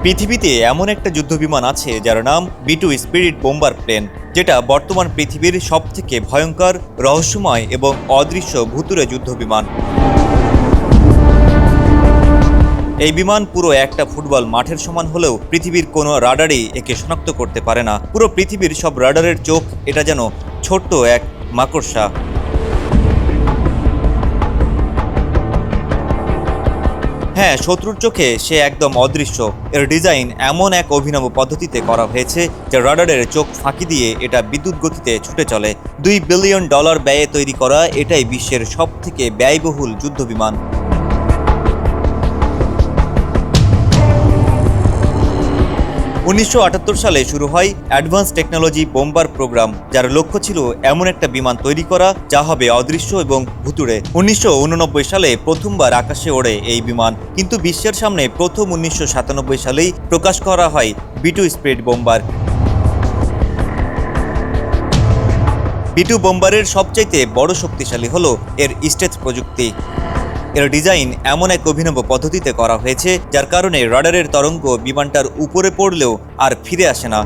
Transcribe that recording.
পৃথিবীতে এমন একটা যুদ্ধবিমান আছে যার নাম B-2 স্পিরিট বোম্বার প্লেন, যেটা বর্তমান পৃথিবীর সবথেকে ভয়ঙ্কর, রহস্যময় এবং অদৃশ্য ভুতুড়ে যুদ্ধবিমান। এই বিমান পুরো একটা ফুটবল মাঠের সমান হলেও পৃথিবীর কোনো রাডারই একে শনাক্ত করতে পারে না। পুরো পৃথিবীর সব রাডারের চোখ এটা যেন ছোট্ট এক মাকড়সা। হ্যাঁ, শত্রুর চোখে সে একদম অদৃশ্য। এর ডিজাইন এমন এক অভিনব পদ্ধতিতে করা হয়েছে যে রাডারের চোখ ফাঁকি দিয়ে এটা বিদ্যুৎ গতিতে ছুটে চলে। $2 বিলিয়ন ব্যয়ে তৈরি করা এটাই বিশ্বের সবথেকে ব্যয়বহুল যুদ্ধবিমান। 1978 সালে শুরু হয় অ্যাডভান্স টেকনোলজি বোম্বার প্রোগ্রাম, যার লক্ষ্য ছিল এমন একটা বিমান তৈরি করা যা হবে অদৃশ্য এবং ভুতুড়ে। 1989 সালে প্রথমবার আকাশে ওড়ে এই বিমান, কিন্তু বিশ্বের সামনে প্রথম 1997 সালেই প্রকাশ করা হয় B-2 স্পিরিট বোম্বার। B-2 বোম্বারের সবচাইতে বড় শক্তিশালী হলো এর স্টেলথ প্রযুক্তি। এর ডিজাইন এমন এক অভিনব পদ্ধতিতে করা হয়েছে যার কারণে রাডারের তরঙ্গ বিমানটার উপরে পড়লেও আর ফিরে আসে না।